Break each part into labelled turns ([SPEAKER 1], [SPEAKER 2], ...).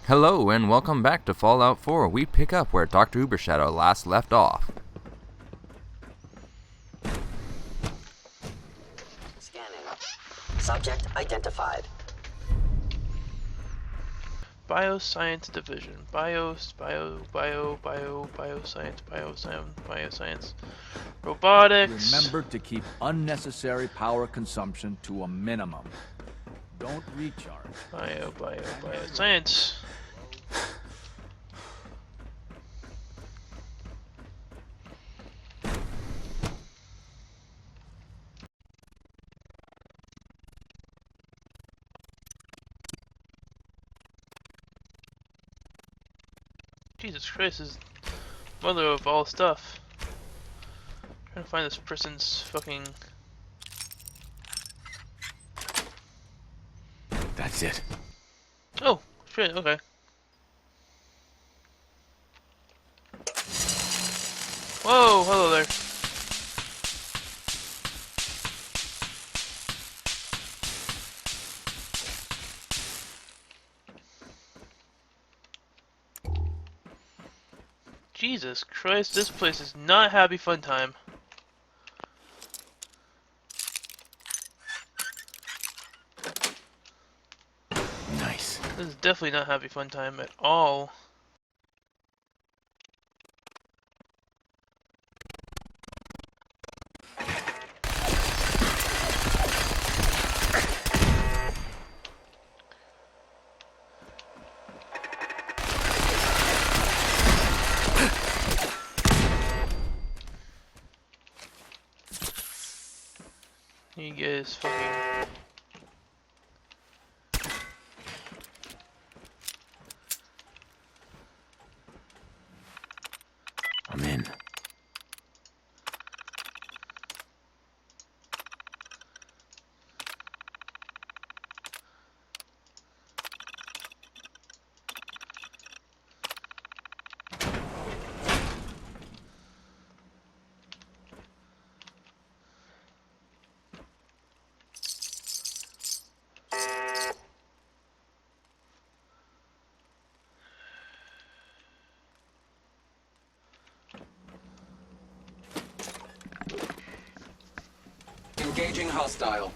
[SPEAKER 1] Hello and welcome back to Fallout 4. We pick up where Dr. Ubershadow last left off.
[SPEAKER 2] Scanning. Subject identified.
[SPEAKER 3] Bioscience Division. Bioscience. Robotics.
[SPEAKER 4] Remember to keep unnecessary power consumption to a minimum. Don't recharge.
[SPEAKER 3] Bioscience. Jesus Christ, is mother of all stuff. Trying to find this person's fucking.
[SPEAKER 4] That's it.
[SPEAKER 3] Oh, shit, okay. Whoa, hello there. Jesus Christ, this place is not happy fun time.
[SPEAKER 4] Nice.
[SPEAKER 3] This is definitely not happy fun time at all. You guys fucking.
[SPEAKER 4] I'm in.
[SPEAKER 2] Engaging hostile.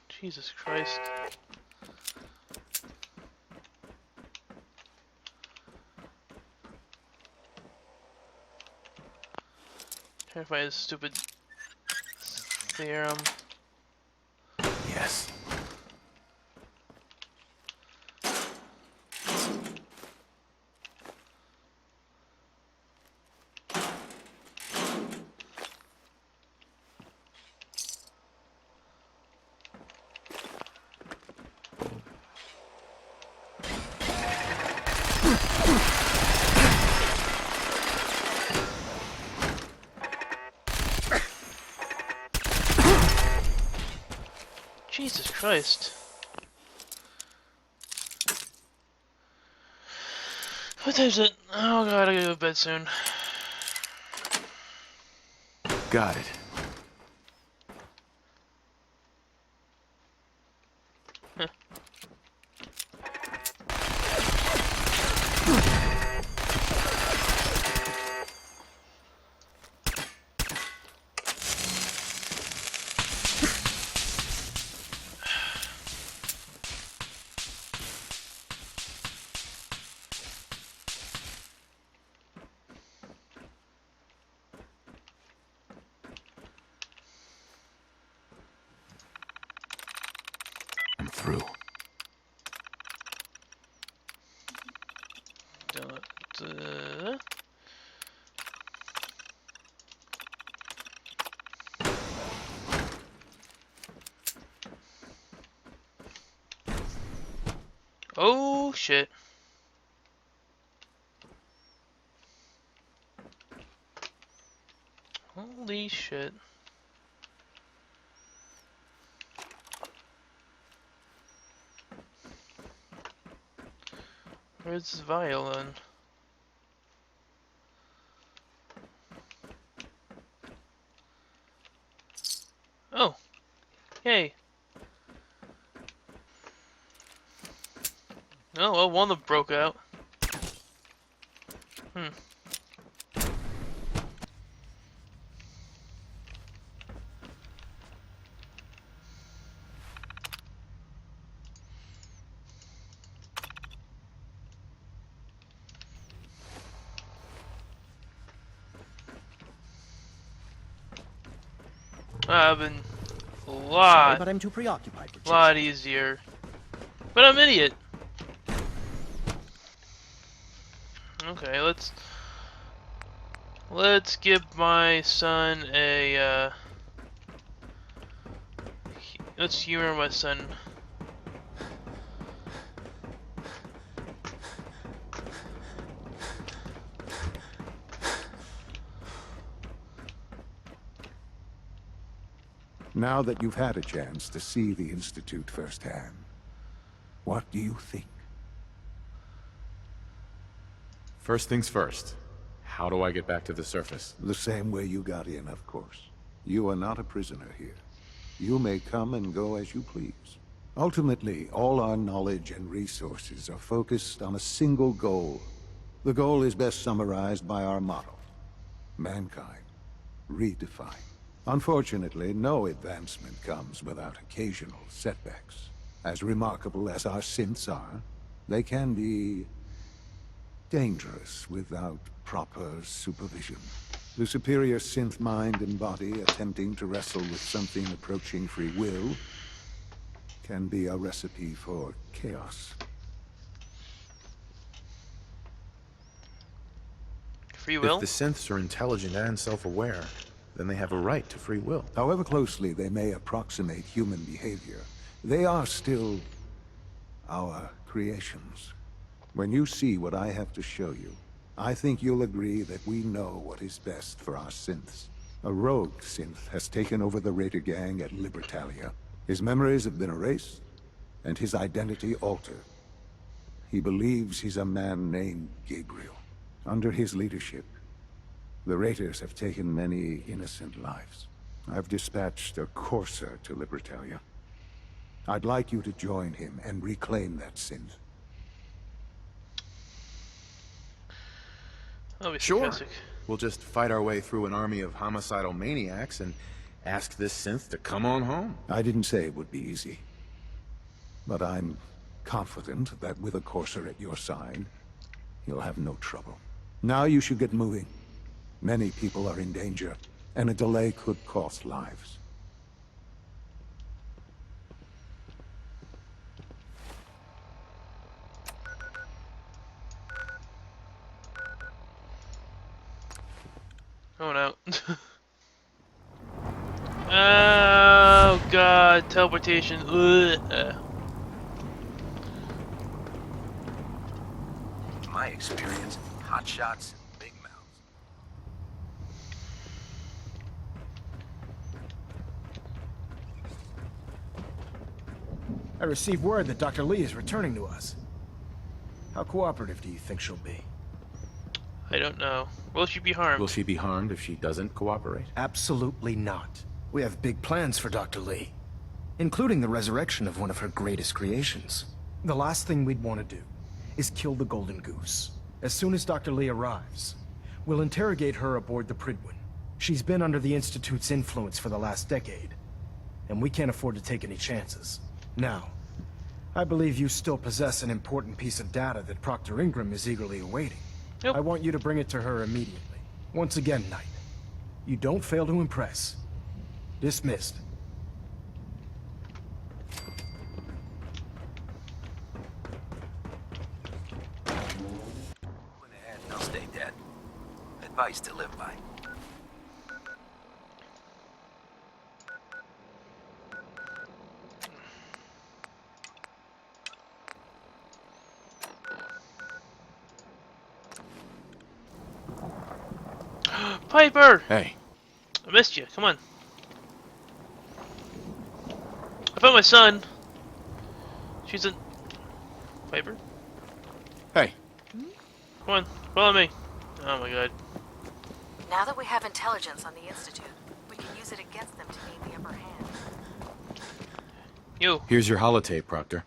[SPEAKER 3] Jesus Christ. Trying to find this stupid serum.
[SPEAKER 4] Yes.
[SPEAKER 3] Jesus Christ. What time is it? Oh god, I gotta go to bed soon.
[SPEAKER 4] Got it. I'm through.
[SPEAKER 3] Oh shit. Holy shit. Where's this violin? Oh, yay. Oh, well, one of them broke out. I've been a
[SPEAKER 5] Sorry,
[SPEAKER 3] lot,
[SPEAKER 5] but I'm too preoccupied with
[SPEAKER 3] lot
[SPEAKER 5] chasing.
[SPEAKER 3] easier. But I'm an idiot. Okay, let's give my son a let's humor my son.
[SPEAKER 6] Now that you've had a chance to see the Institute firsthand, what do you think?
[SPEAKER 7] First things first. How do I get back to the surface?
[SPEAKER 6] The same way you got in, of course. You are not a prisoner here. You may come and go as you please. Ultimately, all our knowledge and resources are focused on a single goal. The goal is best summarized by our motto: mankind, redefined. Unfortunately, no advancement comes without occasional setbacks. As remarkable as our synths are, they can be dangerous without proper supervision. The superior synth mind and body attempting to wrestle with something approaching free will can be a recipe for chaos.
[SPEAKER 3] Free will?
[SPEAKER 7] If the synths are intelligent and self-aware, then they have a right to free will.
[SPEAKER 6] However closely they may approximate human behavior, they are still our creations. When you see what I have to show you, I think you'll agree that we know what is best for our synths. A rogue synth has taken over the Raider gang at Libertalia. His memories have been erased, and his identity altered. He believes he's a man named Gabriel. Under his leadership, the Raiders have taken many innocent lives. I've dispatched a courser to Libertalia. I'd like you to join him and reclaim that synth.
[SPEAKER 3] That'll be
[SPEAKER 7] Sure.
[SPEAKER 3] sarcastic.
[SPEAKER 7] We'll just fight our way through an army of homicidal maniacs and ask this synth to come on home.
[SPEAKER 6] I didn't say it would be easy. But I'm confident that with a courser at your side, you'll have no trouble. Now you should get moving. Many people are in danger, and a delay could cost lives.
[SPEAKER 3] Going out. Oh god, teleportation. Ugh.
[SPEAKER 8] My experience, hot shots and big mouths.
[SPEAKER 5] I received word that Dr. Lee is returning to us. How cooperative do you think she'll be?
[SPEAKER 3] I don't know. Will she be harmed?
[SPEAKER 7] Will she be harmed if she doesn't cooperate?
[SPEAKER 5] Absolutely not. We have big plans for Dr. Lee, including the resurrection of one of her greatest creations. The last thing we'd want to do is kill the Golden Goose. As soon as Dr. Lee arrives, we'll interrogate her aboard the Pridwin. She's been under the Institute's influence for the last decade, and we can't afford to take any chances. Now, I believe you still possess an important piece of data that Proctor Ingram is eagerly awaiting.
[SPEAKER 3] Yep.
[SPEAKER 5] I want you to bring it to her immediately. Once again, Knight, you don't fail to impress. Dismissed.
[SPEAKER 8] Went ahead and I'll stay dead. Advice to live by.
[SPEAKER 3] Piper!
[SPEAKER 7] Hey,
[SPEAKER 3] I missed you. Come on. I found my son. She's a Piper.
[SPEAKER 7] hey,
[SPEAKER 3] Come on, follow me. Oh my god.
[SPEAKER 9] Now that we have intelligence on the Institute, we can use it against them to gain the upper hand.
[SPEAKER 3] You.
[SPEAKER 7] Here's your holotape, Proctor.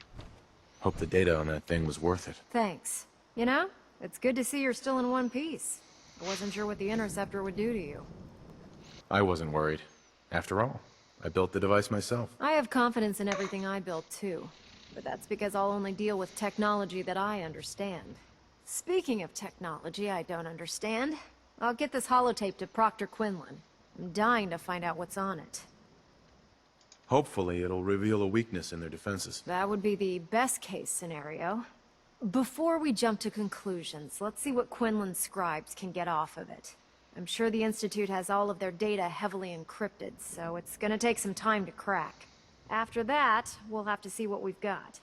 [SPEAKER 7] Hope the data on that thing was worth it.
[SPEAKER 9] Thanks. You know, it's good to see you're still in one piece. I wasn't sure what the interceptor would do to you.
[SPEAKER 7] I wasn't worried. After all, I built the device myself.
[SPEAKER 9] I have confidence in everything I built too, but that's because I'll only deal with technology that I understand. Speaking of technology I don't understand, I'll get this holotape to Proctor Quinlan. I'm dying to find out what's on it.
[SPEAKER 7] Hopefully, it'll reveal a weakness in their defenses.
[SPEAKER 9] That would be the best case scenario. Before we jump to conclusions, let's see what Quinlan's scribes can get off of it. I'm sure the Institute has all of their data heavily encrypted, so it's gonna take some time to crack. After that, we'll have to see what we've got.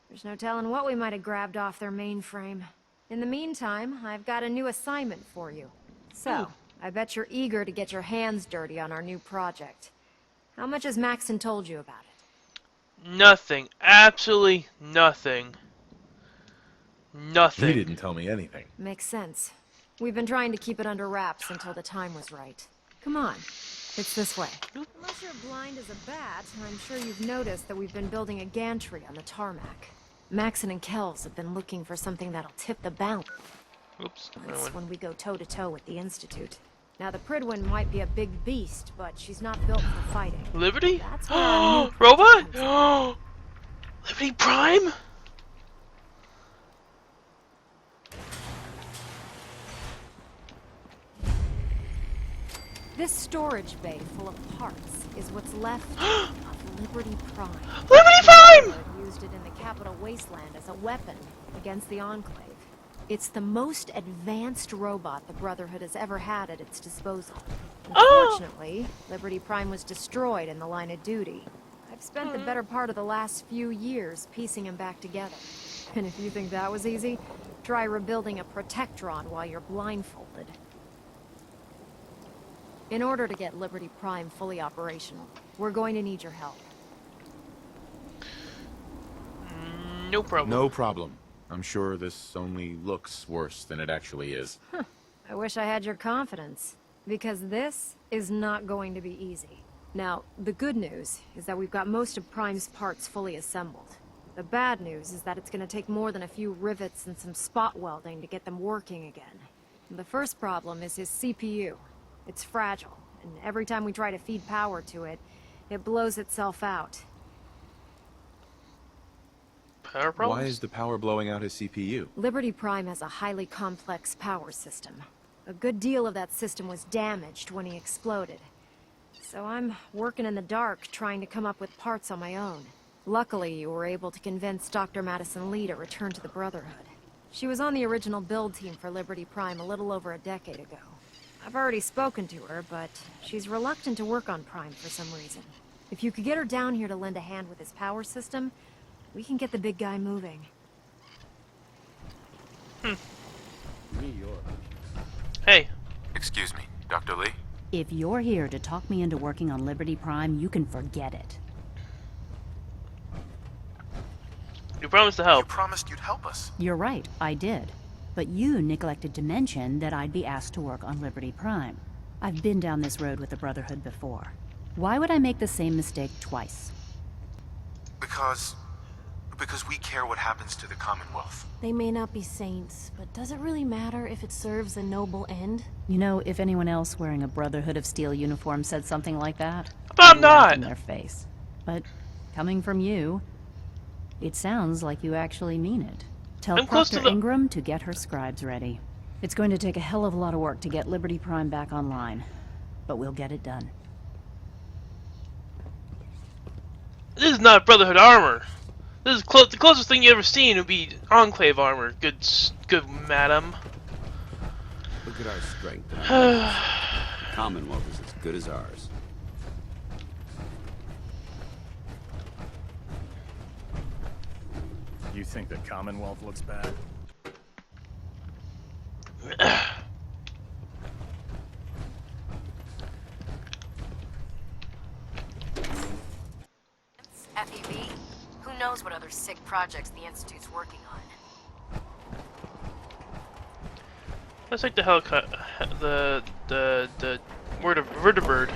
[SPEAKER 9] There's no telling what we might have grabbed off their mainframe. In the meantime, I've got a new assignment for you. So, I bet you're eager to get your hands dirty on our new project. How much has Maxon told you about it?
[SPEAKER 3] Nothing. Absolutely nothing. Nothing.
[SPEAKER 7] He didn't tell me anything.
[SPEAKER 9] Makes sense. We've been trying to keep it under wraps until the time was right. Come on. It's this way. Unless you're blind as a bat, I'm sure you've noticed that we've been building a gantry on the tarmac. Maxon and Kells have been looking for something that'll tip the balance.
[SPEAKER 3] Oops.
[SPEAKER 9] That's when we go toe-to-toe with the Institute. Now, the Pridwin might be a big beast, but she's not built for fighting.
[SPEAKER 3] Liberty?
[SPEAKER 9] That's where our new
[SPEAKER 3] Robot?
[SPEAKER 9] project comes in.
[SPEAKER 3] Liberty Prime?
[SPEAKER 9] This storage bay full of parts is what's left of Liberty Prime.
[SPEAKER 3] Liberty Prime!
[SPEAKER 9] The Brotherhood used it in the Capital Wasteland as a weapon against the Enclave. It's the most advanced robot the Brotherhood has ever had at its disposal. Unfortunately, Liberty Prime was destroyed in the line of duty. I've spent the better part of the last few years piecing him back together. And if you think that was easy, try rebuilding a Protectron while you're blindfolded. In order to get Liberty Prime fully operational, we're going to need your help.
[SPEAKER 3] No problem.
[SPEAKER 7] No problem. I'm sure this only looks worse than it actually is.
[SPEAKER 9] I wish I had your confidence, because this is not going to be easy. Now, the good news is that we've got most of Prime's parts fully assembled. The bad news is that it's going to take more than a few rivets and some spot welding to get them working again. The first problem is his CPU. It's fragile, and every time we try to feed power to it, it blows itself out.
[SPEAKER 3] Power problems?
[SPEAKER 7] Why is the power blowing out his CPU?
[SPEAKER 9] Liberty Prime has a highly complex power system. A good deal of that system was damaged when he exploded. So I'm working in the dark, trying to come up with parts on my own. Luckily, you were able to convince Dr. Madison Lee to return to the Brotherhood. She was on the original build team for Liberty Prime a little over a decade ago. I've already spoken to her, but she's reluctant to work on Prime for some reason. If you could get her down here to lend a hand with his power system, we can get the big guy moving.
[SPEAKER 3] Hey.
[SPEAKER 10] Excuse me, Dr. Lee?
[SPEAKER 11] If you're here to talk me into working on Liberty Prime, you can forget it.
[SPEAKER 3] You promised to help.
[SPEAKER 10] You promised you'd help us.
[SPEAKER 11] You're right, I did. But you neglected to mention that I'd be asked to work on Liberty Prime. I've been down this road with the Brotherhood before. Why would I make the same mistake twice?
[SPEAKER 10] Because we care what happens to the Commonwealth.
[SPEAKER 12] They may not be saints, but does it really matter if it serves a noble end?
[SPEAKER 11] You know, if anyone else wearing a Brotherhood of Steel uniform said something like that,
[SPEAKER 3] I'm
[SPEAKER 11] I'd laugh
[SPEAKER 3] not!
[SPEAKER 11] in their face. But coming from you, it sounds like you actually mean it. Tell
[SPEAKER 3] I'm close
[SPEAKER 11] Proctor
[SPEAKER 3] to the-
[SPEAKER 11] Ingram to get her scribes ready. It's going to take a hell of a lot of work to get Liberty Prime back online, but we'll get it done.
[SPEAKER 3] This is not Brotherhood armor. This is the closest thing you ever seen would be Enclave armor. Good madam.
[SPEAKER 13] Look at our strength. The Commonwealth is as good as ours.
[SPEAKER 14] You think the Commonwealth looks bad?
[SPEAKER 9] FEV? Who knows what other sick projects the Institute's working on?
[SPEAKER 3] Let's take the helicopter, the vertibird.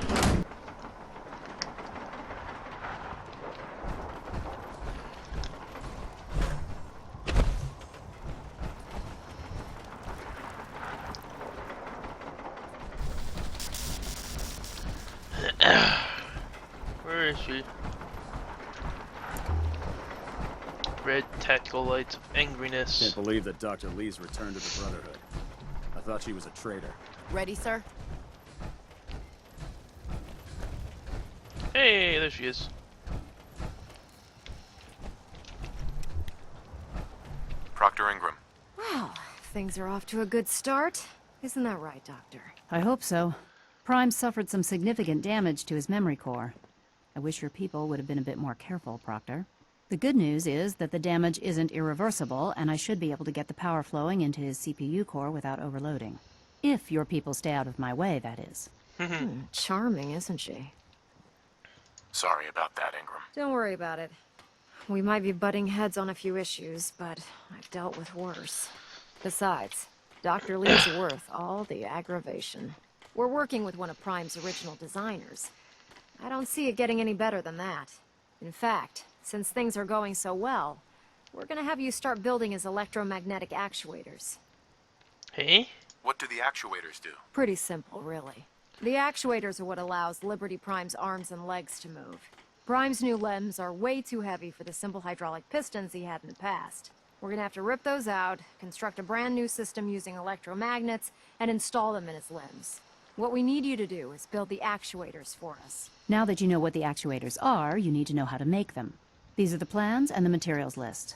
[SPEAKER 3] Where is she? Red tactical lights of angriness.
[SPEAKER 14] Can't believe that Dr. Lee's returned to the Brotherhood. I thought she was a traitor.
[SPEAKER 12] Ready, sir?
[SPEAKER 3] Hey, there she is.
[SPEAKER 10] Proctor Ingram.
[SPEAKER 9] Well, things are off to a good start. Isn't that right, Doctor?
[SPEAKER 11] I hope so. Prime suffered some significant damage to his memory core. I wish your people would have been a bit more careful, Proctor. The good news is that the damage isn't irreversible, and I should be able to get the power flowing into his CPU core without overloading. If your people stay out of my way, that is.
[SPEAKER 9] Charming, isn't she?
[SPEAKER 10] Sorry about that, Ingram.
[SPEAKER 9] Don't worry about it. We might be butting heads on a few issues, but I've dealt with worse. Besides, Dr. Lee's worth all the aggravation. We're working with one of Prime's original designers. I don't see it getting any better than that. In fact, since things are going so well, we're gonna have you start building his electromagnetic actuators.
[SPEAKER 3] Hey?
[SPEAKER 10] What do the actuators do?
[SPEAKER 9] Pretty simple, really. The actuators are what allows Liberty Prime's arms and legs to move. Prime's new limbs are way too heavy for the simple hydraulic pistons he had in the past. We're gonna have to rip those out, construct a brand new system using electromagnets, and install them in his limbs. What we need you to do is build the actuators for us.
[SPEAKER 11] Now that you know what the actuators are, you need to know how to make them. These are the plans and the materials list.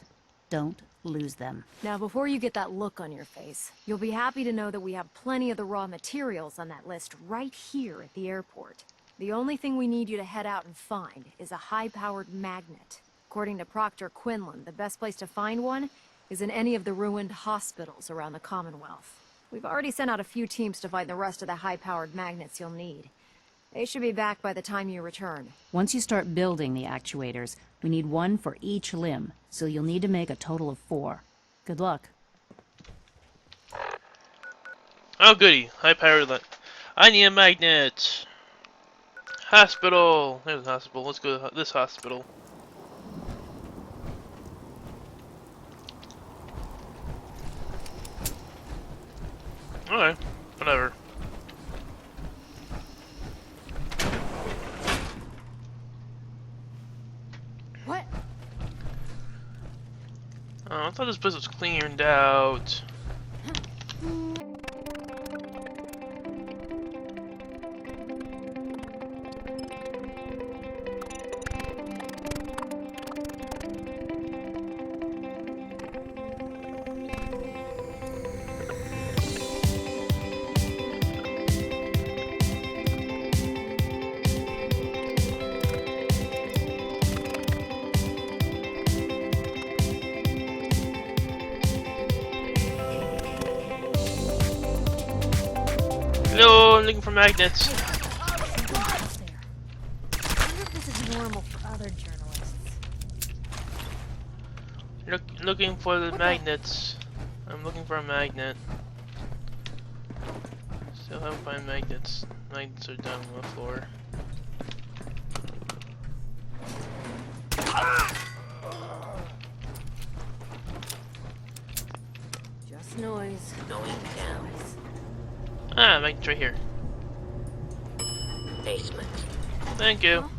[SPEAKER 11] Don't lose them.
[SPEAKER 9] Now, before you get that look on your face, you'll be happy to know that we have plenty of the raw materials on that list right here at the airport. The only thing we need you to head out and find is a high-powered magnet. According to Proctor Quinlan, the best place to find one is in any of the ruined hospitals around the Commonwealth. We've already sent out a few teams to find the rest of the high-powered magnets you'll need. They should be back by the time you return.
[SPEAKER 11] Once you start building the actuators, we need one for each limb, so you'll need to make a total of 4. Good luck.
[SPEAKER 3] Oh goody, high powered I need a magnet! Hospital! There's a hospital, let's go to this hospital. Alright, whatever.
[SPEAKER 9] What?
[SPEAKER 3] Oh, I thought this place was cleaned out. Hello, I'm looking for magnets.
[SPEAKER 9] I wonder if this is normal for other journalists.
[SPEAKER 3] Looking for the magnets. I'm looking for a magnet. Still haven't found magnets. Magnets are down on the floor.
[SPEAKER 9] Just noise.
[SPEAKER 2] Going down.
[SPEAKER 3] Ah, magnets right here.
[SPEAKER 2] Basement.
[SPEAKER 3] Thank you.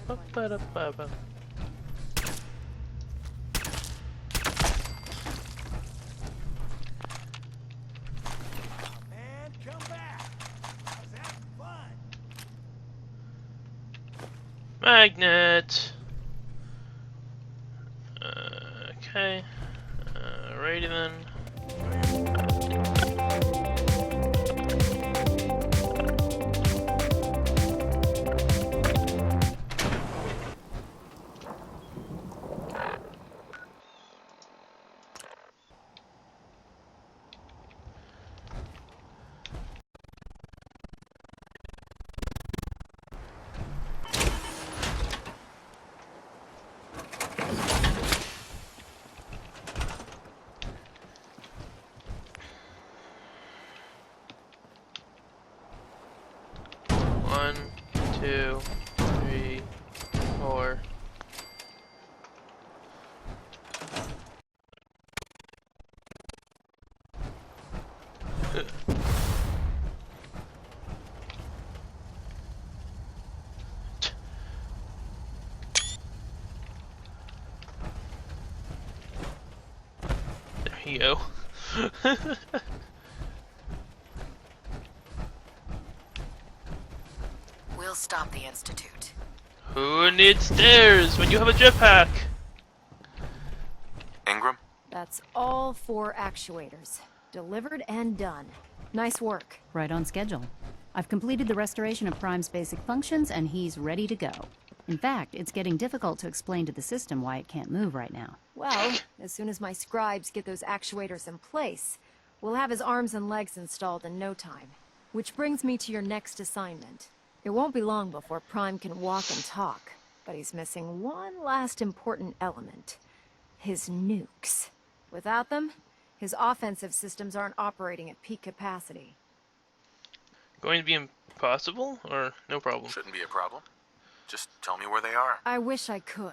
[SPEAKER 3] Ba-ba-da-ba-ba.
[SPEAKER 4] Man, come back. I was having fun.
[SPEAKER 3] Magnet. Okay. Righty then. 2, 3, 4. There you go.
[SPEAKER 15] We'll stop the Institute.
[SPEAKER 3] Who needs stairs when you have a jetpack?
[SPEAKER 10] Ingram?
[SPEAKER 9] That's all 4 actuators. Delivered and done. Nice work.
[SPEAKER 11] Right on schedule. I've completed the restoration of Prime's basic functions, and he's ready to go. In fact, it's getting difficult to explain to the system why it can't move right now.
[SPEAKER 9] Well, as soon as my scribes get those actuators in place, we'll have his arms and legs installed in no time. Which brings me to your next assignment. It won't be long before Prime can walk and talk, but he's missing one last important element. His nukes. Without them, his offensive systems aren't operating at peak capacity.
[SPEAKER 3] Going to be impossible, or no problem?
[SPEAKER 10] Shouldn't be a problem. Just tell me where they are.
[SPEAKER 9] I wish I could.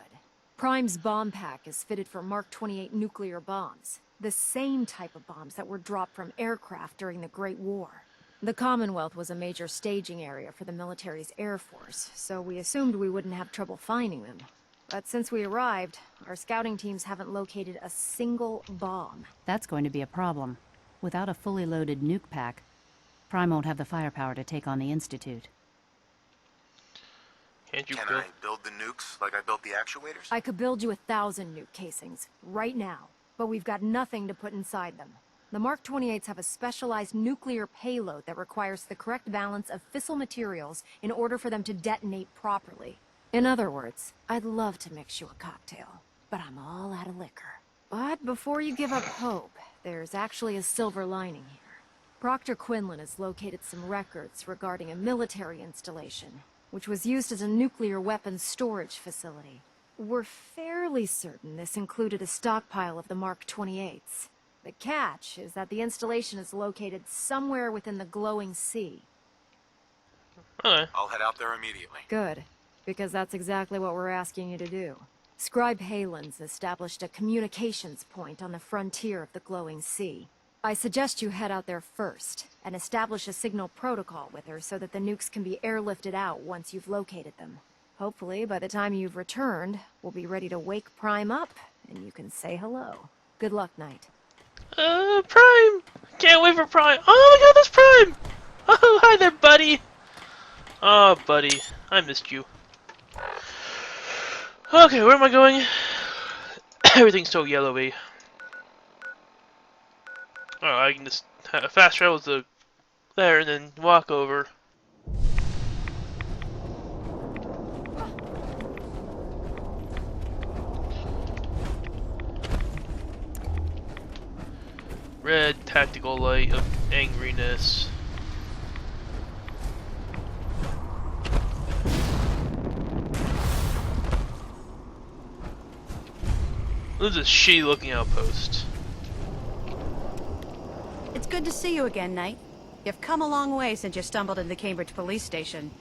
[SPEAKER 9] Prime's bomb pack is fitted for Mark 28 nuclear bombs. The same type of bombs that were dropped from aircraft during the Great War. The Commonwealth was a major staging area for the military's Air Force, so we assumed we wouldn't have trouble finding them. But since we arrived, our scouting teams haven't located a single bomb.
[SPEAKER 11] That's going to be a problem. Without a fully loaded nuke pack, Prime won't have the firepower to take on the Institute.
[SPEAKER 10] Can I build the nukes like I built the actuators?
[SPEAKER 9] I could build you 1,000 nuke casings, right now, but we've got nothing to put inside them. The Mark 28s have a specialized nuclear payload that requires the correct balance of fissile materials in order for them to detonate properly. In other words, I'd love to mix you a cocktail, but I'm all out of liquor. But before you give up hope, there's actually a silver lining here. Proctor Quinlan has located some records regarding a military installation, which was used as a nuclear weapons storage facility. We're fairly certain this included a stockpile of the Mark 28s. The catch is that the installation is located somewhere within the glowing sea.
[SPEAKER 3] Okay.
[SPEAKER 10] I'll head out there immediately.
[SPEAKER 9] Good, because that's exactly what we're asking you to do. Scribe Halen's established a communications point on the frontier of the glowing sea. I suggest you head out there first, and establish a signal protocol with her so that the nukes can be airlifted out once you've located them. Hopefully, by the time you've returned, we'll be ready to wake Prime up, and you can say hello. Good luck, Knight.
[SPEAKER 3] Prime! Can't wait for Prime! Oh my god, that's Prime! Oh, hi there, buddy! Oh, buddy, I missed you. Okay, where am I going? Everything's so yellowy. Oh, I can just fast travel to there and then walk over. Red tactical light of angriness. This is a shitty looking outpost.
[SPEAKER 16] It's good to see you again, Knight. You've come a long way since you stumbled into the Cambridge police station.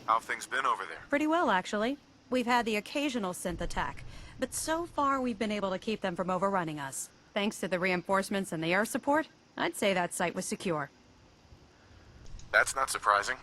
[SPEAKER 10] How have things been over there?
[SPEAKER 16] Pretty well, actually. We've had the occasional synth attack, but so far we've been able to keep them from overrunning us. Thanks to the reinforcements and the air support, I'd say that site was secure.
[SPEAKER 10] That's not surprising.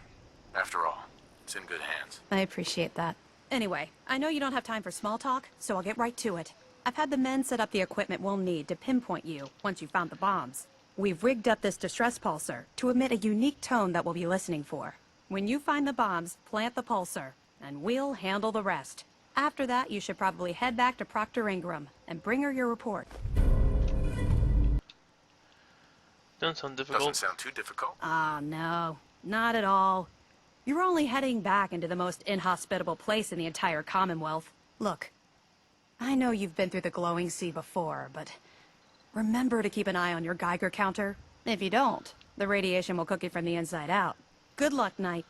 [SPEAKER 10] After all, it's in good hands.
[SPEAKER 16] I appreciate that. Anyway, I know you don't have time for small talk, so I'll get right to it. I've had the men set up the equipment we'll need to pinpoint you once you've found the bombs. We've rigged up this distress pulsar to emit a unique tone that we'll be listening for. When you find the bombs, plant the pulsar, and we'll handle the rest. After that, you should probably head back to Proctor Ingram and bring her your report.
[SPEAKER 3] Doesn't sound difficult.
[SPEAKER 10] Doesn't sound too difficult.
[SPEAKER 16] Ah, no. Not at all. You're only heading back into the most inhospitable place in the entire Commonwealth. Look, I know you've been through the glowing sea before, but remember to keep an eye on your Geiger counter. If you don't, the radiation will cook you from the inside out. Good luck, Knight.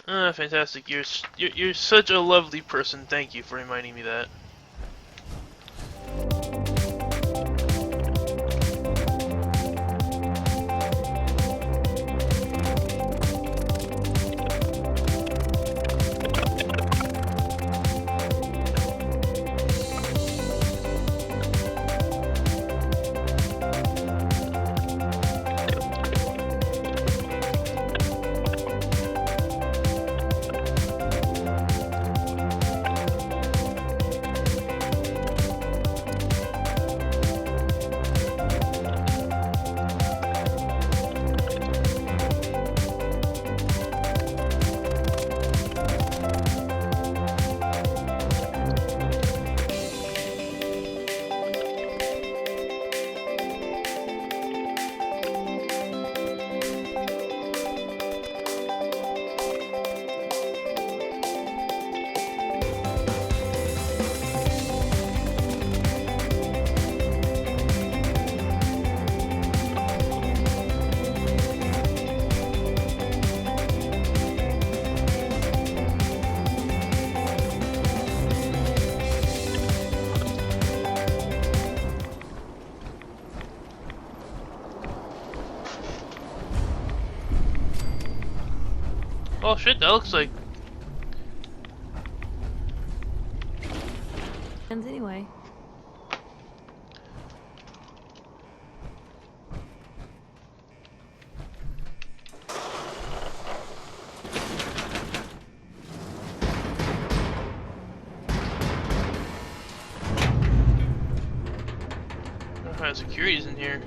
[SPEAKER 3] Fantastic. You're such a lovely person. Thank you for reminding me that. Oh shit, that looks like...
[SPEAKER 12] Anyway.
[SPEAKER 3] Security's in here.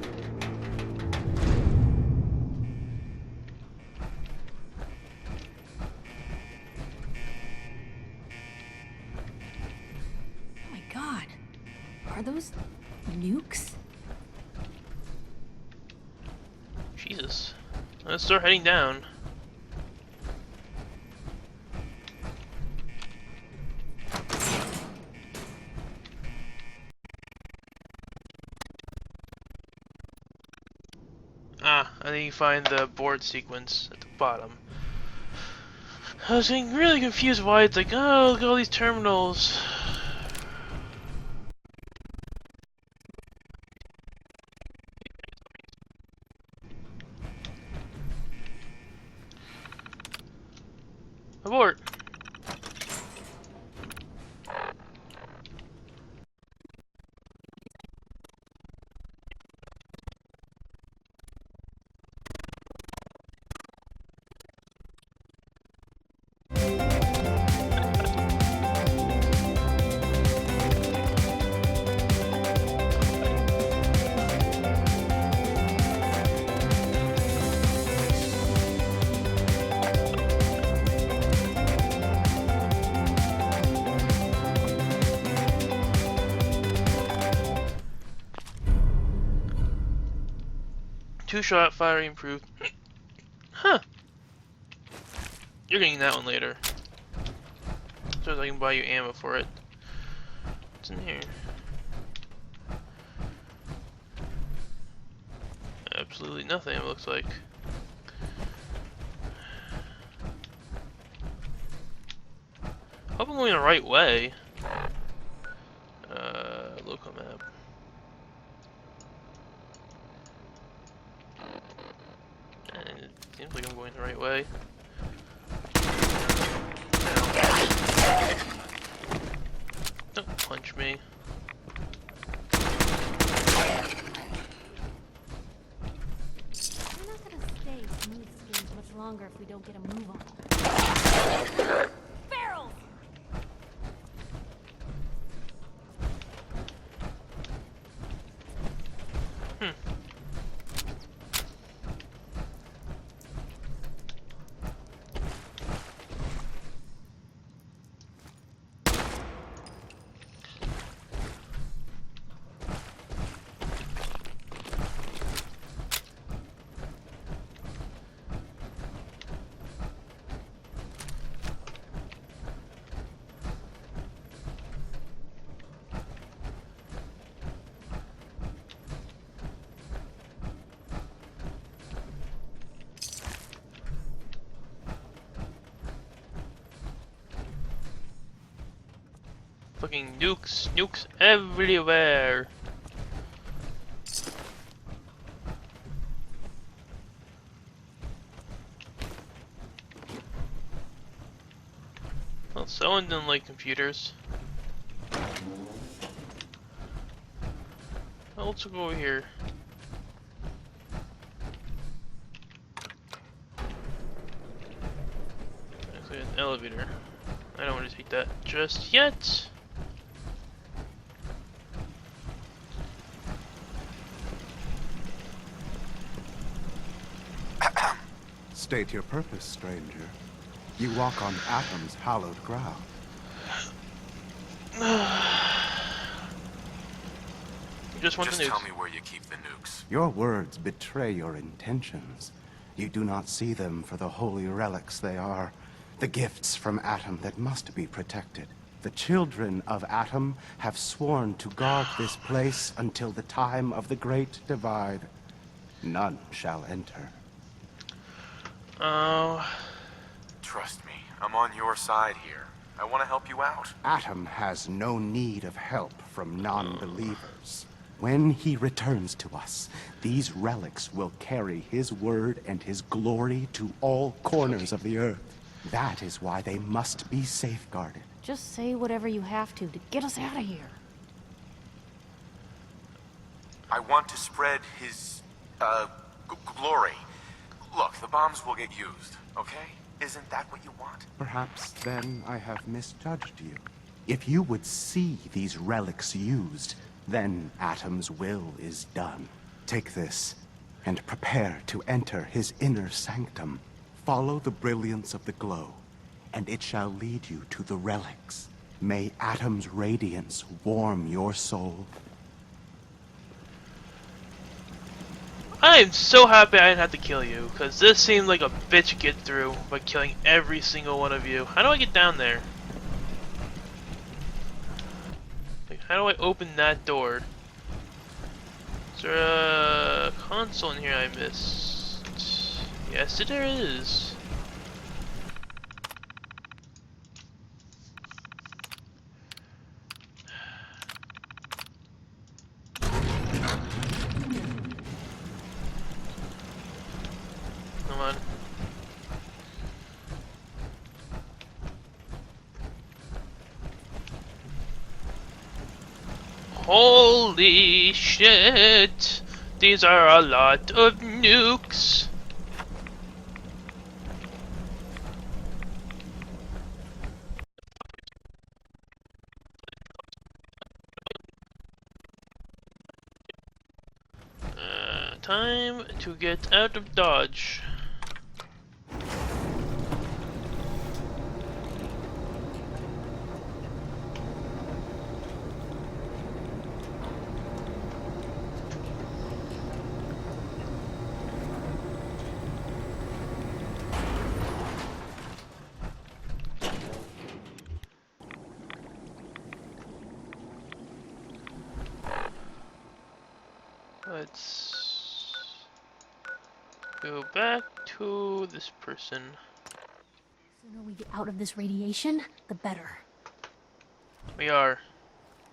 [SPEAKER 12] Oh my god. Are those nukes?
[SPEAKER 3] Jesus. Let's start heading down. Ah, I think you find the board sequence at the bottom. I was getting really confused why it's like, oh, look at all these terminals. Abort. Two-shot firing improved. Huh. You're getting that one later. So I can buy you ammo for it. What's in here? Absolutely nothing, it looks like. Hope I'm going the right way. Local map. And it seems like I'm going the right way. Don't punch me.
[SPEAKER 12] We're not gonna stay smooth skins much longer if we don't get a move on. Barrels!
[SPEAKER 3] Fucking nukes everywhere. Well, someone didn't like computers. Well, let's go over here. Actually, an elevator. I don't want to take that just yet.
[SPEAKER 6] State your purpose, stranger. You walk on Atom's hallowed ground.
[SPEAKER 3] Just
[SPEAKER 10] tell me where you keep the nukes.
[SPEAKER 6] Your words betray your intentions. You do not see them for the holy relics they are, the gifts from Atom that must be protected. The children of Atom have sworn to guard this place until the time of the Great Divide. None shall enter.
[SPEAKER 3] Oh.
[SPEAKER 10] Trust me, I'm on your side here. I want to help you out.
[SPEAKER 6] Atom has no need of help from non-believers. When he returns to us, these relics will carry his word and his glory to all corners of the earth.
[SPEAKER 17] That is why they must be safeguarded.
[SPEAKER 12] Just say whatever you have to get us out of here.
[SPEAKER 10] I want to spread his, glory. Look, the bombs will get used, okay? Isn't that what you want?
[SPEAKER 17] Perhaps then I have misjudged you. If you would see these relics used, then Atom's will is done. Take this, and prepare to enter his inner sanctum. Follow the brilliance of the glow, and it shall lead you to the relics. May Atom's radiance warm your soul.
[SPEAKER 3] I am so happy I didn't have to kill you, because this seemed like a bitch to get through by killing every single one of you. How do I get down there? Like, how do I open that door? Is there a console in here I missed? Yes, there is. Come on. Holy shit! These are a lot of nukes. Time to get out of Dodge. Let's go back to this person.
[SPEAKER 12] The sooner we get out of this radiation, the better.
[SPEAKER 3] We are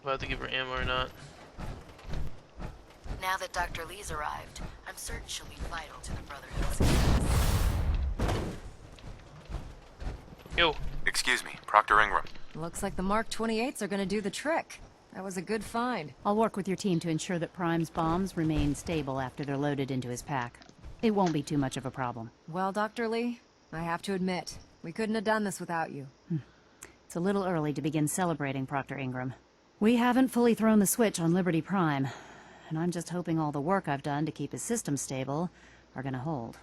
[SPEAKER 3] about to give her ammo or not.
[SPEAKER 15] Now that Dr. Lee's arrived, I'm certain she'll be vital to the Brotherhood's success.
[SPEAKER 3] Yo.
[SPEAKER 10] Excuse me, Proctor Ingram.
[SPEAKER 9] Looks like the Mark 28s are gonna do the trick. That was a good find.
[SPEAKER 11] I'll work with your team to ensure that Prime's bombs remain stable after they're loaded into his pack. It won't be too much of a problem.
[SPEAKER 9] Well, Dr. Lee, I have to admit, we couldn't have done this without you.
[SPEAKER 11] It's a little early to begin celebrating, Proctor Ingram. We haven't fully thrown the switch on Liberty Prime, and I'm just hoping all the work I've done to keep his system stable are gonna hold.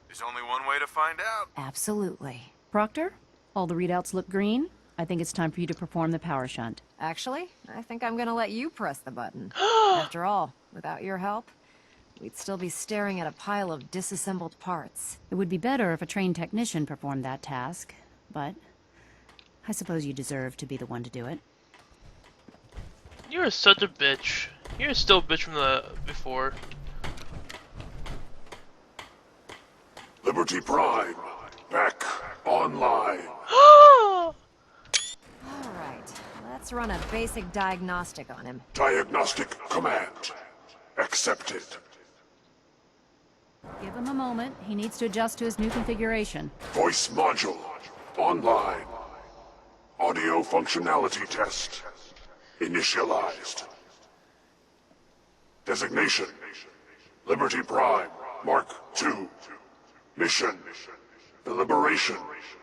[SPEAKER 10] There's only one way to find out.
[SPEAKER 9] Absolutely.
[SPEAKER 11] Proctor, all the readouts look green. I think it's time for you to perform the power shunt.
[SPEAKER 9] Actually, I think I'm gonna let you press the button. After all, without your help, we'd still be staring at a pile of disassembled parts.
[SPEAKER 11] It would be better if a trained technician performed that task, but I suppose you deserve to be the one to do it.
[SPEAKER 3] You're such a bitch. You're still a bitch from the before.
[SPEAKER 18] Liberty Prime, back online.
[SPEAKER 9] Alright, let's run a basic diagnostic on him.
[SPEAKER 18] Diagnostic command accepted.
[SPEAKER 11] Give him a moment. He needs to adjust to his new configuration.
[SPEAKER 18] Voice module online. Audio functionality test initialized. Designation Liberty Prime Mark II. Mission the liberation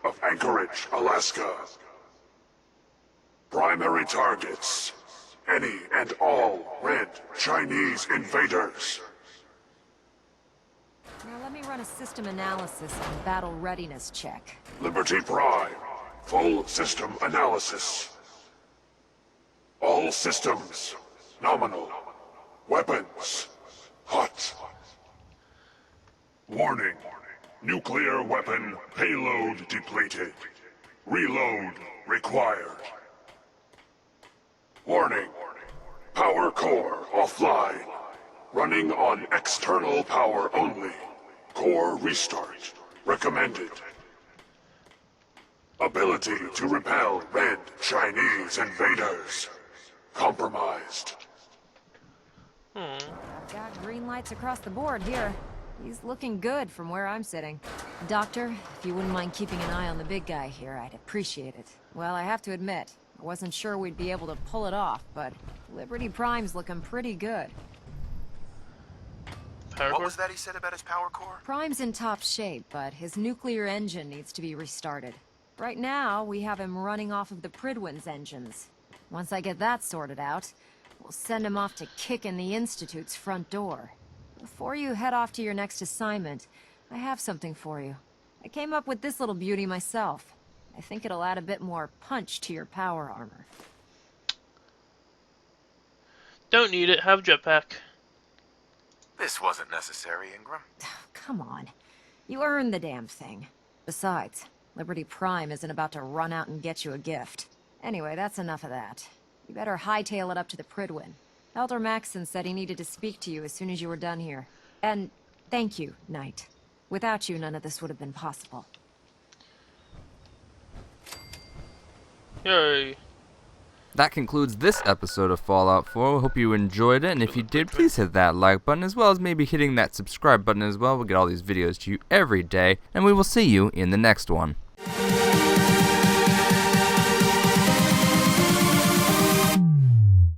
[SPEAKER 18] of Anchorage, Alaska. Primary targets any and all red Chinese invaders.
[SPEAKER 9] Now let me run a system analysis and battle readiness check.
[SPEAKER 18] Liberty Prime, full system analysis. All systems, nominal. Weapons, hot. Warning, nuclear weapon payload depleted. Reload required. Warning, power core offline. Running on external power only. Core restart recommended. Ability to repel red Chinese invaders compromised.
[SPEAKER 9] I've got green lights across the board here. He's looking good from where I'm sitting. Doctor, if you wouldn't mind keeping an eye on the big guy here, I'd appreciate it. Well, I have to admit, I wasn't sure we'd be able to pull it off, but Liberty Prime's looking pretty good.
[SPEAKER 10] What was that he said about his power core?
[SPEAKER 9] Prime's in top shape, but his nuclear engine needs to be restarted. Right now, we have him running off of the Pridwin's engines. Once I get that sorted out, we'll send him off to kick in the Institute's front door. Before you head off to your next assignment, I have something for you. I came up with this little beauty myself. I think it'll add a bit more punch to your power armor.
[SPEAKER 3] Don't need it. Have jetpack.
[SPEAKER 10] This wasn't necessary, Ingram.
[SPEAKER 9] Come on. You earned the damn thing. Besides, Liberty Prime isn't about to run out and get you a gift. Anyway, that's enough of that. You better hightail it up to the Pridwin. Elder Maxson said he needed to speak to you as soon as you were done here. And thank you, Knight. Without you, none of this would have been possible.
[SPEAKER 3] Yay.
[SPEAKER 1] That concludes this episode of Fallout 4. We hope you enjoyed it, and if you did, please hit that like button, as well as maybe hitting that subscribe button as well. We'll get all these videos to you every day, and we will see you in the next one.